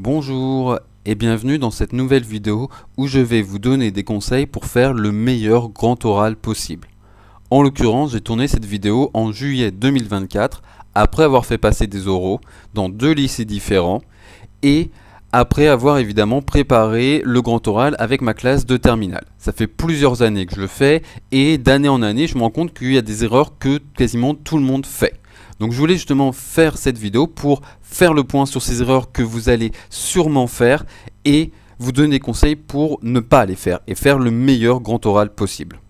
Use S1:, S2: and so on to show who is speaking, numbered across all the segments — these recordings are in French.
S1: Bonjour et bienvenue dans cette nouvelle vidéo où je vais vous donner des conseils pour faire le meilleur grand oral possible. En l'occurrence, j'ai tourné cette vidéo en juillet 2024 après avoir fait passer des oraux dans 2 lycées différents et après avoir évidemment préparé le grand oral avec ma classe de terminale. Ça fait plusieurs années que je le fais et d'année en année, je me rends compte qu'il y a des erreurs que quasiment tout le monde fait. Donc je voulais justement faire cette vidéo pour faire le point sur ces erreurs que vous allez sûrement faire et vous donner des conseils pour ne pas les faire et faire le meilleur grand oral possible.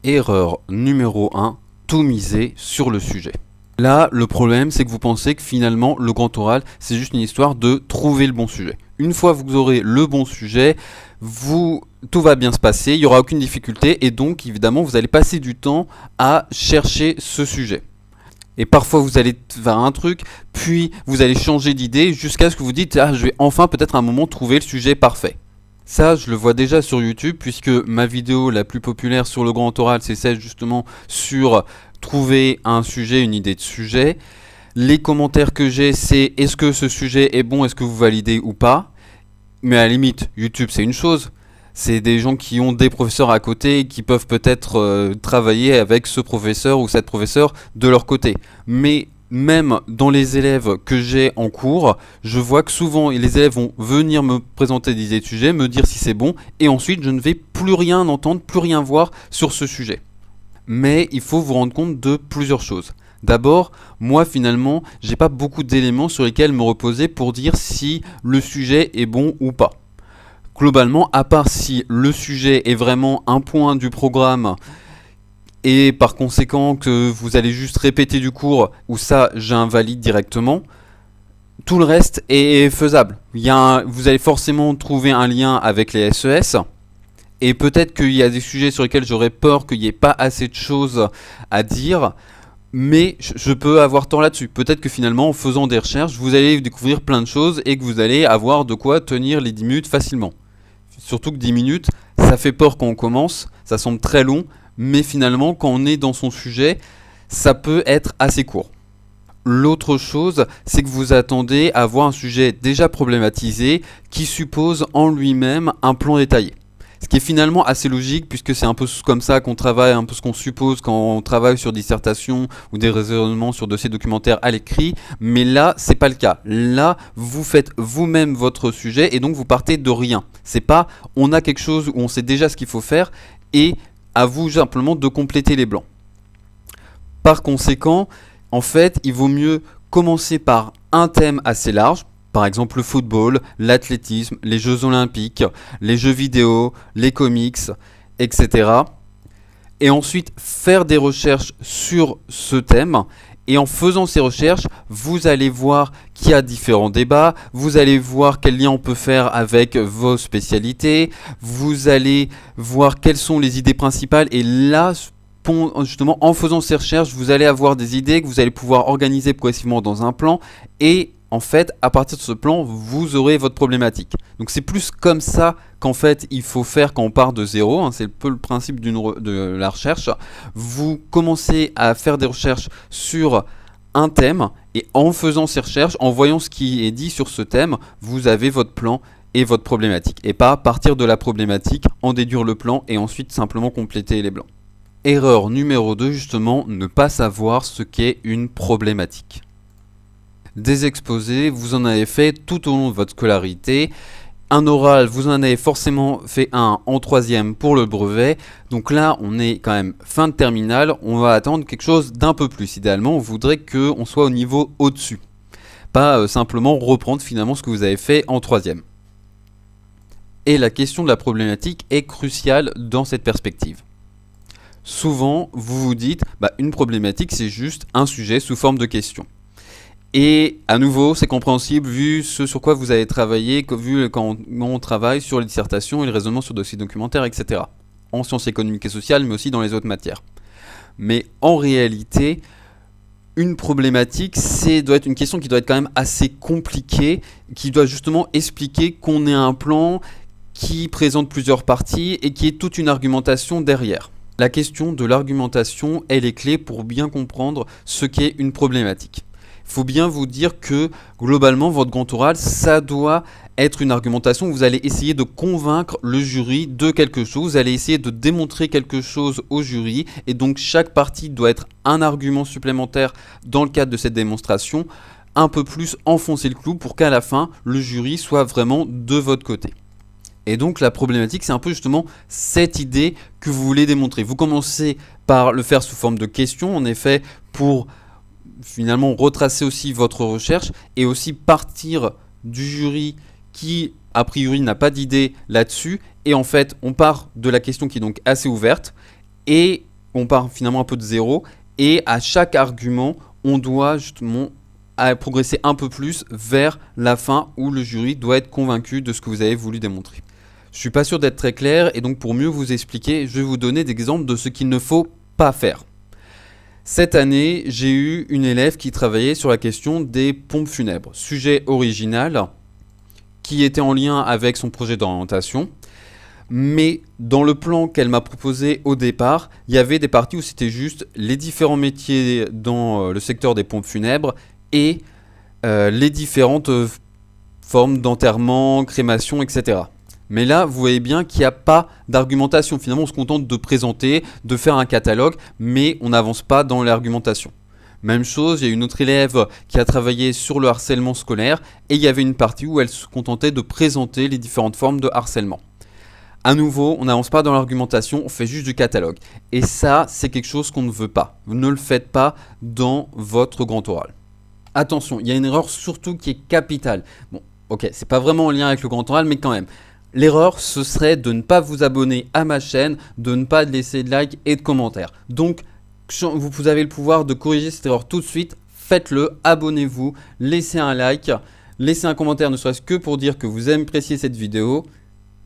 S1: Erreur numéro 1, tout miser sur le sujet. Là, le problème, c'est que vous pensez que finalement, le grand oral, c'est juste une histoire de trouver le bon sujet. Une fois que vous aurez le bon sujet, tout va bien se passer, il n'y aura aucune difficulté et donc, évidemment, vous allez passer du temps à chercher ce sujet. Et parfois vous allez faire un truc, puis vous allez changer d'idée jusqu'à ce que vous dites « Ah, je vais enfin peut-être à un moment trouver le sujet parfait ». Ça, je le vois déjà sur YouTube, puisque ma vidéo la plus populaire sur le grand oral, c'est celle justement sur trouver un sujet, une idée de sujet. Les commentaires que j'ai, c'est « Est-ce que ce sujet est bon, est-ce que vous validez ou pas ?» Mais à la limite, YouTube c'est une chose. C'est des gens qui ont des professeurs à côté et qui peuvent peut-être travailler avec ce professeur ou cette professeure de leur côté. Mais même dans les élèves que j'ai en cours, je vois que souvent les élèves vont venir me présenter des idées de sujet, me dire si c'est bon, et ensuite je ne vais plus rien entendre, plus rien voir sur ce sujet. Mais il faut vous rendre compte de plusieurs choses. D'abord, moi finalement, j'ai pas beaucoup d'éléments sur lesquels me reposer pour dire si le sujet est bon ou pas. Globalement, à part si le sujet est vraiment un point du programme et par conséquent que vous allez juste répéter du cours, ou ça j'invalide directement, tout le reste est faisable. Vous allez forcément trouver un lien avec les SES, et peut-être qu'il y a des sujets sur lesquels j'aurais peur qu'il n'y ait pas assez de choses à dire, mais je peux avoir tort là-dessus. Peut-être que finalement, en faisant des recherches, vous allez découvrir plein de choses et que vous allez avoir de quoi tenir les 10 minutes facilement. Surtout que 10 minutes, ça fait peur quand on commence, ça semble très long, mais finalement, quand on est dans son sujet, ça peut être assez court. L'autre chose, c'est que vous attendez à avoir un sujet déjà problématisé qui suppose en lui-même un plan détaillé. Ce qui est finalement assez logique puisque c'est un peu comme ça qu'on travaille, un peu ce qu'on suppose quand on travaille sur dissertation ou des raisonnements sur dossiers documentaires à l'écrit, mais là c'est pas le cas. Là vous faites vous-même votre sujet et donc vous partez de rien. C'est pas on a quelque chose où on sait déjà ce qu'il faut faire et à vous simplement de compléter les blancs. Par conséquent, en fait, il vaut mieux commencer par un thème assez large. Par exemple le football, l'athlétisme, les Jeux Olympiques, les jeux vidéo, les comics, etc. Et ensuite faire des recherches sur ce thème. Et en faisant ces recherches, vous allez voir qu'il y a différents débats, vous allez voir quel lien on peut faire avec vos spécialités, vous allez voir quelles sont les idées principales. Et là, justement, en faisant ces recherches, vous allez avoir des idées que vous allez pouvoir organiser progressivement dans un plan et en fait, à partir de ce plan, vous aurez votre problématique. Donc c'est plus comme ça qu'en fait il faut faire quand on part de zéro, hein, c'est un peu le principe de la recherche. Vous commencez à faire des recherches sur un thème et en faisant ces recherches, en voyant ce qui est dit sur ce thème, vous avez votre plan et votre problématique. Et pas partir de la problématique, en déduire le plan et ensuite simplement compléter les blancs. Erreur numéro 2, justement, ne pas savoir ce qu'est une problématique. Des exposés, vous en avez fait tout au long de votre scolarité. Un oral, vous en avez forcément fait un en 3e pour le brevet. Donc là, on est quand même fin de terminale. On va attendre quelque chose d'un peu plus. Idéalement, on voudrait qu'on soit au niveau au-dessus. Pas simplement reprendre finalement ce que vous avez fait en 3e. Et la question de la problématique est cruciale dans cette perspective. Souvent, vous vous dites, une problématique, c'est juste un sujet sous forme de question. Et à nouveau, c'est compréhensible vu ce sur quoi vous avez travaillé, vu quand on travaille sur les dissertations et le raisonnement sur dossiers documentaires, etc. En sciences économiques et sociales, mais aussi dans les autres matières. Mais en réalité, une problématique, doit être une question qui doit être quand même assez compliquée, qui doit justement expliquer qu'on ait un plan qui présente plusieurs parties et qui est toute une argumentation derrière. La question de l'argumentation, elle est clé pour bien comprendre ce qu'est une problématique. Il faut bien vous dire que globalement, votre grand oral, ça doit être une argumentation où vous allez essayer de convaincre le jury de quelque chose, vous allez essayer de démontrer quelque chose au jury, et donc chaque partie doit être un argument supplémentaire dans le cadre de cette démonstration, un peu plus enfoncer le clou pour qu'à la fin, le jury soit vraiment de votre côté. Et donc la problématique, c'est un peu justement cette idée que vous voulez démontrer. Vous commencez par le faire sous forme de questions, en effet, pour finalement retracer aussi votre recherche et aussi partir du jury qui, a priori, n'a pas d'idée là-dessus. Et en fait, on part de la question qui est donc assez ouverte et on part finalement un peu de zéro. Et à chaque argument, on doit justement progresser un peu plus vers la fin où le jury doit être convaincu de ce que vous avez voulu démontrer. Je ne suis pas sûr d'être très clair et donc pour mieux vous expliquer, je vais vous donner des exemples de ce qu'il ne faut pas faire. Cette année, j'ai eu une élève qui travaillait sur la question des pompes funèbres. Sujet original qui était en lien avec son projet d'orientation. Mais dans le plan qu'elle m'a proposé au départ, il y avait des parties où c'était juste les différents métiers dans le secteur des pompes funèbres et les différentes formes d'enterrement, crémation, etc. Mais là, vous voyez bien qu'il n'y a pas d'argumentation. Finalement, on se contente de présenter, de faire un catalogue, mais on n'avance pas dans l'argumentation. Même chose, il y a une autre élève qui a travaillé sur le harcèlement scolaire et il y avait une partie où elle se contentait de présenter les différentes formes de harcèlement. À nouveau, on n'avance pas dans l'argumentation, on fait juste du catalogue. Et ça, c'est quelque chose qu'on ne veut pas. Vous ne le faites pas dans votre grand oral. Attention, il y a une erreur surtout qui est capitale. Bon, ok, c'est pas vraiment en lien avec le grand oral, mais quand même. L'erreur, ce serait de ne pas vous abonner à ma chaîne, de ne pas laisser de like et de commentaires. Donc, vous avez le pouvoir de corriger cette erreur tout de suite. Faites-le, abonnez-vous, laissez un like, laissez un commentaire ne serait-ce que pour dire que vous appréciez cette vidéo.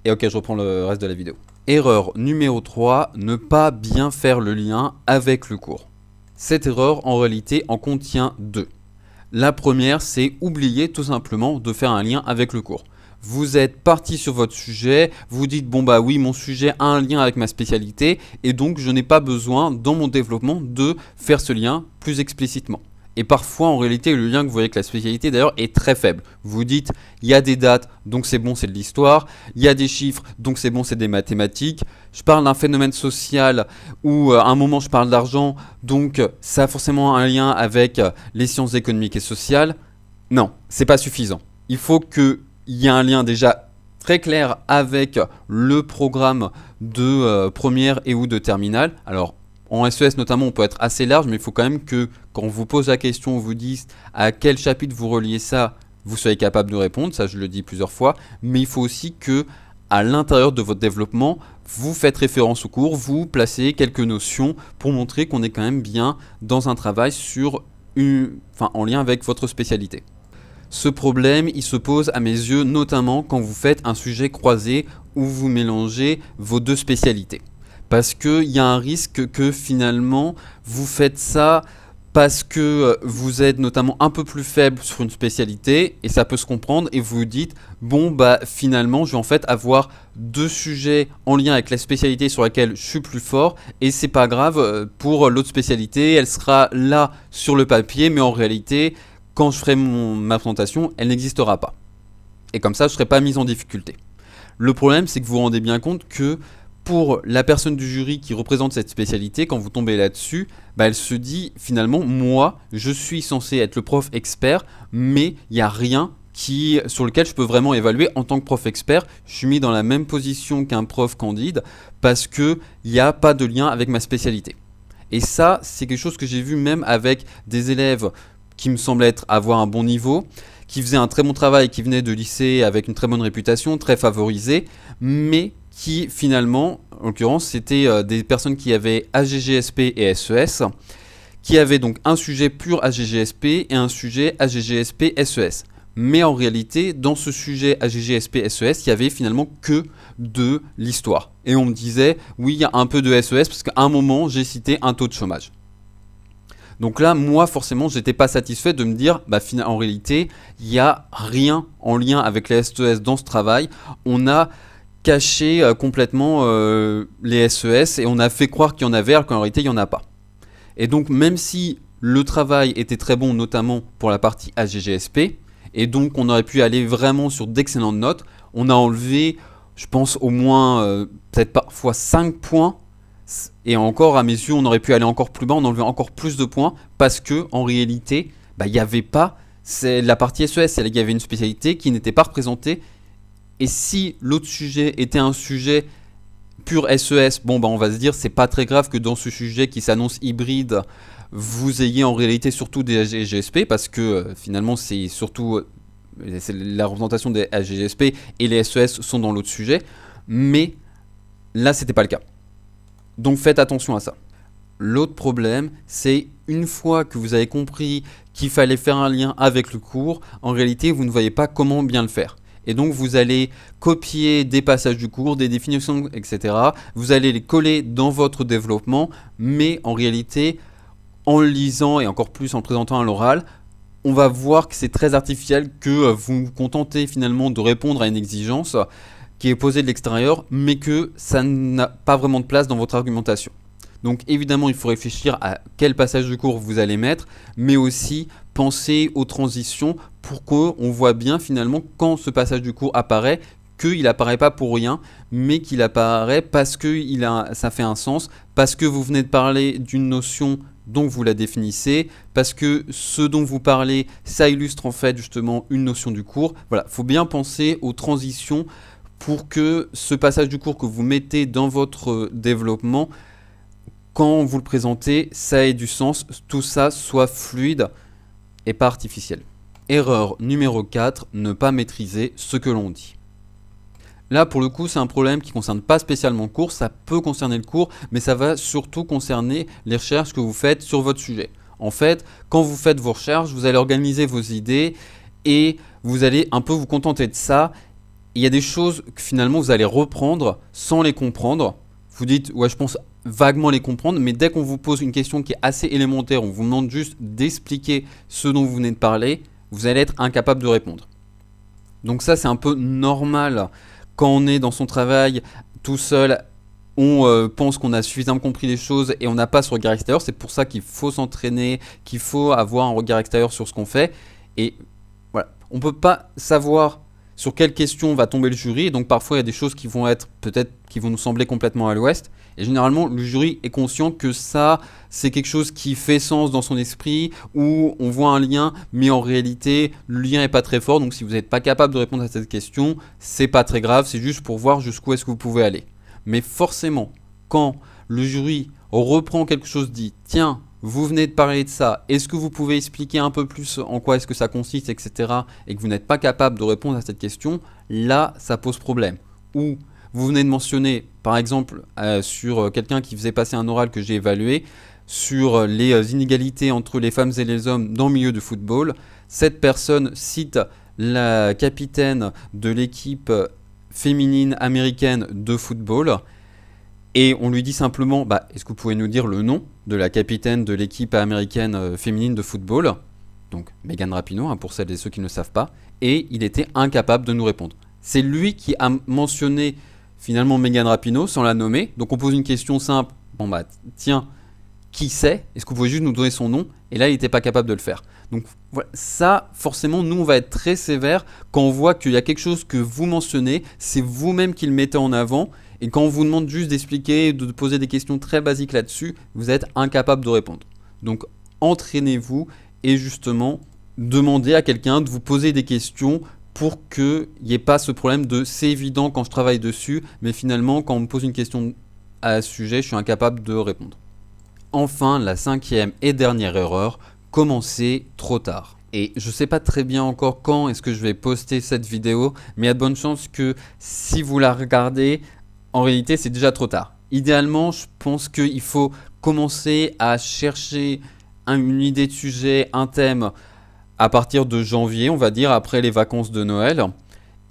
S1: Et ok, je reprends le reste de la vidéo. Erreur numéro 3, ne pas bien faire le lien avec le cours. Cette erreur, en réalité, en contient deux. La première, c'est oublier tout simplement de faire un lien avec le cours. Vous êtes parti sur votre sujet, vous dites bon bah oui, mon sujet a un lien avec ma spécialité et donc je n'ai pas besoin dans mon développement de faire ce lien plus explicitement. Et parfois en réalité le lien que vous voyez avec la spécialité d'ailleurs est très faible. Vous dites il y a des dates donc c'est bon, c'est de l'histoire, il y a des chiffres donc c'est bon, c'est des mathématiques, je parle d'un phénomène social ou à un moment je parle d'argent donc ça a forcément un lien avec les sciences économiques et sociales. Non, c'est pas suffisant. Il faut qu'il y ait un lien déjà très clair avec le programme de première et ou de terminale. Alors en SES notamment, on peut être assez large, mais il faut quand même que quand on vous pose la question, on vous dise à quel chapitre vous reliez ça, vous soyez capable de répondre. Ça, je le dis plusieurs fois. Mais il faut aussi que, à l'intérieur de votre développement, vous faites référence au cours, vous placez quelques notions pour montrer qu'on est quand même bien dans un travail en lien avec votre spécialité. Ce problème, il se pose à mes yeux notamment quand vous faites un sujet croisé où vous mélangez vos deux spécialités. Parce qu'il y a un risque que finalement vous faites ça parce que vous êtes notamment un peu plus faible sur une spécialité et ça peut se comprendre et vous vous dites bon bah finalement je vais en fait avoir deux sujets en lien avec la spécialité sur laquelle je suis plus fort et c'est pas grave pour l'autre spécialité, elle sera là sur le papier mais en réalité quand je ferai ma présentation elle n'existera pas. Et comme ça je ne serai pas mise en difficulté. Le problème c'est que vous vous rendez bien compte que pour la personne du jury qui représente cette spécialité, quand vous tombez là-dessus, elle se dit finalement, moi, je suis censé être le prof expert, mais il n'y a rien sur lequel je peux vraiment évaluer en tant que prof expert. Je suis mis dans la même position qu'un prof candide parce qu'il n'y a pas de lien avec ma spécialité. Et ça, c'est quelque chose que j'ai vu même avec des élèves qui me semblent avoir un bon niveau, qui faisaient un très bon travail, qui venaient de lycée avec une très bonne réputation, très favorisés, mais qui finalement, en l'occurrence, c'était des personnes qui avaient AGGSP et SES, qui avaient donc un sujet pur AGGSP et un sujet AGGSP SES. Mais en réalité, dans ce sujet AGGSP SES, il y avait finalement que de l'histoire. Et on me disait, oui, il y a un peu de SES, parce qu'à un moment, j'ai cité un taux de chômage. Donc là, moi, forcément, j'étais pas satisfait de me dire, en réalité, il n'y a rien en lien avec les SES dans ce travail. On a caché complètement les SES et on a fait croire qu'il y en avait alors qu'en réalité il n'y en a pas. Et donc même si le travail était très bon, notamment pour la partie AGGSP, et donc on aurait pu aller vraiment sur d'excellentes notes. On a enlevé, je pense, au moins peut-être parfois 5 points, et encore à mes yeux on aurait pu aller encore plus bas, on enlevait encore plus de points, parce que en réalité, il n'y avait pas la partie SES, il y avait une spécialité qui n'était pas représentée, et si l'autre sujet était un sujet pur SES, bon on va se dire c'est pas très grave que dans ce sujet qui s'annonce hybride, vous ayez en réalité surtout des AGGSP, parce que finalement c'est surtout c'est la représentation des AGGSP et les SES sont dans l'autre sujet, mais là c'était pas le cas. Donc faites attention à ça. L'autre problème, c'est une fois que vous avez compris qu'il fallait faire un lien avec le cours, en réalité vous ne voyez pas comment bien le faire. Et donc vous allez copier des passages du cours, des définitions, etc. Vous allez les coller dans votre développement, mais en réalité, en le lisant et encore plus en le présentant à l'oral, on va voir que c'est très artificiel, que vous vous contentez finalement de répondre à une exigence qui est posée de l'extérieur, mais que ça n'a pas vraiment de place dans votre argumentation. Donc évidemment, il faut réfléchir à quel passage du cours vous allez mettre, mais aussi penser aux transitions pour qu'on voit bien finalement quand ce passage du cours apparaît, qu'il n'apparaît pas pour rien, mais qu'il apparaît parce que ça fait un sens, parce que vous venez de parler d'une notion dont vous la définissez, parce que ce dont vous parlez, ça illustre en fait justement une notion du cours. Voilà, il faut bien penser aux transitions pour que ce passage du cours que vous mettez dans votre développement, quand vous le présentez, ça ait du sens, tout ça soit fluide et pas artificiel. Erreur numéro 4, ne pas maîtriser ce que l'on dit. Là, pour le coup, c'est un problème qui ne concerne pas spécialement le cours, ça peut concerner le cours, mais ça va surtout concerner les recherches que vous faites sur votre sujet. En fait, quand vous faites vos recherches, vous allez organiser vos idées et vous allez un peu vous contenter de ça. Il y a des choses que finalement vous allez reprendre sans les comprendre. Vous dites, ouais, je pense vaguement les comprendre, mais dès qu'on vous pose une question qui est assez élémentaire, on vous demande juste d'expliquer ce dont vous venez de parler, vous allez être incapable de répondre. Donc ça, c'est un peu normal. Quand on est dans son travail tout seul, on pense qu'on a suffisamment compris les choses et on n'a pas ce regard extérieur. C'est pour ça qu'il faut s'entraîner, qu'il faut avoir un regard extérieur sur ce qu'on fait. Et voilà, on ne peut pas savoir sur quelle question va tomber le jury. Et donc parfois, il y a des choses qui vont être peut-être qui vont nous sembler complètement à l'ouest. Et généralement, le jury est conscient que ça, c'est quelque chose qui fait sens dans son esprit, où on voit un lien, mais en réalité, le lien n'est pas très fort. Donc si vous n'êtes pas capable de répondre à cette question, c'est pas très grave, c'est juste pour voir jusqu'où est-ce que vous pouvez aller. Mais forcément, quand le jury reprend quelque chose, dit « Tiens, vous venez de parler de ça, est-ce que vous pouvez expliquer un peu plus en quoi est-ce que ça consiste, etc. » et que vous n'êtes pas capable de répondre à cette question, là, ça pose problème. Ou vous venez de mentionner, par exemple, sur quelqu'un qui faisait passer un oral que j'ai évalué, sur les inégalités entre les femmes et les hommes dans le milieu du football. Cette personne cite la capitaine de l'équipe féminine américaine de football et on lui dit simplement est-ce que vous pouvez nous dire le nom de la capitaine de l'équipe américaine féminine de football, donc Megan Rapinoe, pour celles et ceux qui ne le savent pas, et il était incapable de nous répondre. C'est lui qui a mentionné finalement Megan Rapinoe sans la nommer, donc on pose une question simple, tiens, qui c'est? Est-ce que vous pouvez juste nous donner son nom? Et là, il n'était pas capable de le faire. Donc voilà, ça, forcément, nous, on va être très sévère quand on voit qu'il y a quelque chose que vous mentionnez, c'est vous-même qui le mettez en avant, et quand on vous demande juste d'expliquer, de poser des questions très basiques là-dessus, vous êtes incapable de répondre. Donc entraînez-vous et justement, demandez à quelqu'un de vous poser des questions pour qu'il n'y ait pas ce problème de c'est évident quand je travaille dessus, mais finalement, quand on me pose une question à ce sujet, je suis incapable de répondre. Enfin, la 5e et dernière erreur, commencer trop tard. Et je ne sais pas très bien encore quand est-ce que je vais poster cette vidéo, mais il y a de bonnes chances que si vous la regardez, en réalité c'est déjà trop tard. Idéalement, je pense qu'il faut commencer à chercher une idée de sujet, un thème à partir de janvier, on va dire, après les vacances de Noël,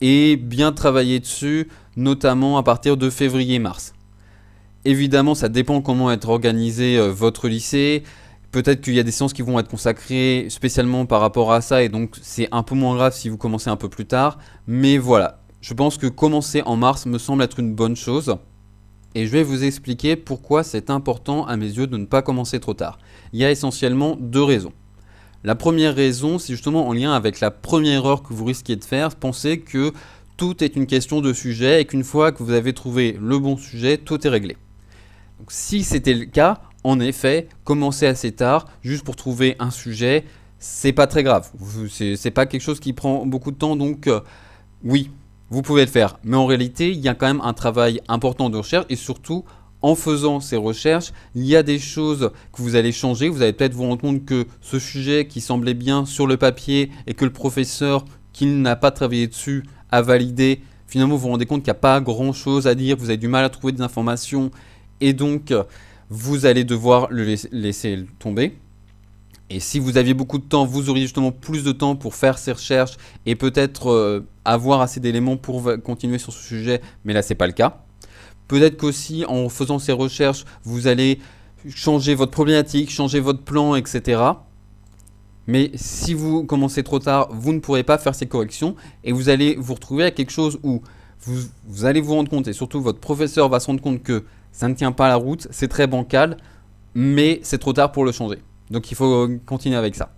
S1: et bien travailler dessus, notamment à partir de février-mars. Évidemment, ça dépend comment être organisé votre lycée. Peut-être qu'il y a des séances qui vont être consacrées spécialement par rapport à ça et donc c'est un peu moins grave si vous commencez un peu plus tard. Mais voilà, je pense que commencer en mars me semble être une bonne chose. et je vais vous expliquer pourquoi c'est important à mes yeux de ne pas commencer trop tard. Il y a essentiellement deux raisons. La première raison, c'est justement en lien avec la première erreur que vous risquez de faire, penser que tout est une question de sujet et qu'une fois que vous avez trouvé le bon sujet, tout est réglé. Donc, si c'était le cas, en effet, commencer assez tard, juste pour trouver un sujet, c'est pas très grave. C'est pas quelque chose qui prend beaucoup de temps, donc oui, vous pouvez le faire. Mais en réalité, il y a quand même un travail important de recherche et surtout, en faisant ces recherches, il y a des choses que vous allez changer. Vous allez peut-être vous rendre compte que ce sujet qui semblait bien sur le papier et que le professeur qui n'a pas travaillé dessus a validé, finalement vous vous rendez compte qu'il n'y a pas grand-chose à dire, vous avez du mal à trouver des informations et donc vous allez devoir le laisser tomber. Et si vous aviez beaucoup de temps, vous auriez justement plus de temps pour faire ces recherches et peut-être avoir assez d'éléments pour continuer sur ce sujet, mais là c'est pas le cas. Peut-être qu'aussi en faisant ces recherches, vous allez changer votre problématique, changer votre plan, etc. Mais si vous commencez trop tard, vous ne pourrez pas faire ces corrections et vous allez vous retrouver à quelque chose où vous allez vous rendre compte et surtout votre professeur va se rendre compte que ça ne tient pas la route, c'est très bancal, mais c'est trop tard pour le changer. Donc il faut continuer avec ça.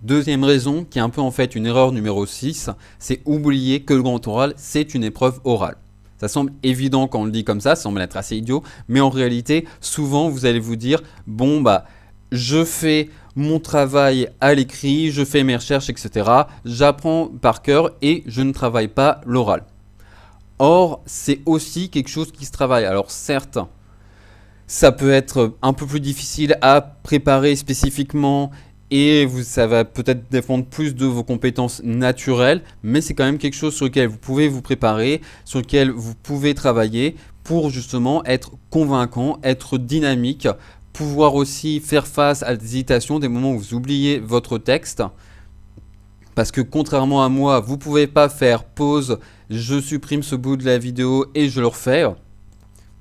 S1: Deuxième raison, qui est un peu en fait une erreur numéro 6, c'est oublier que le grand oral, c'est une épreuve orale. Ça semble évident quand on le dit comme ça semble être assez idiot, mais en réalité, souvent vous allez vous dire, bon bah, je fais mon travail à l'écrit, je fais mes recherches, etc. J'apprends par cœur et je ne travaille pas l'oral. Or, c'est aussi quelque chose qui se travaille. Alors certes, ça peut être un peu plus difficile à préparer spécifiquement et ça va peut-être dépendre plus de vos compétences naturelles, mais c'est quand même quelque chose sur lequel vous pouvez vous préparer, sur lequel vous pouvez travailler pour justement être convaincant, être dynamique, pouvoir aussi faire face à des hésitations, des moments où vous oubliez votre texte. Parce que contrairement à moi, vous ne pouvez pas faire pause, je supprime ce bout de la vidéo et je le refais.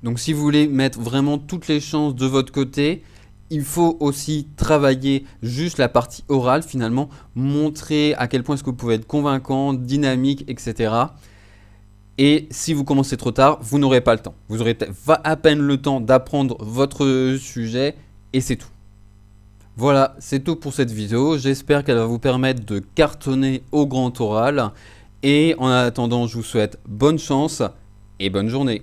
S1: Donc si vous voulez mettre vraiment toutes les chances de votre côté, il faut aussi travailler juste la partie orale finalement, montrer à quel point est-ce que vous pouvez être convaincant, dynamique, etc. Et si vous commencez trop tard, vous n'aurez pas le temps. Vous aurez à peine le temps d'apprendre votre sujet et c'est tout. Voilà, c'est tout pour cette vidéo. J'espère qu'elle va vous permettre de cartonner au grand oral. Et en attendant, je vous souhaite bonne chance et bonne journée.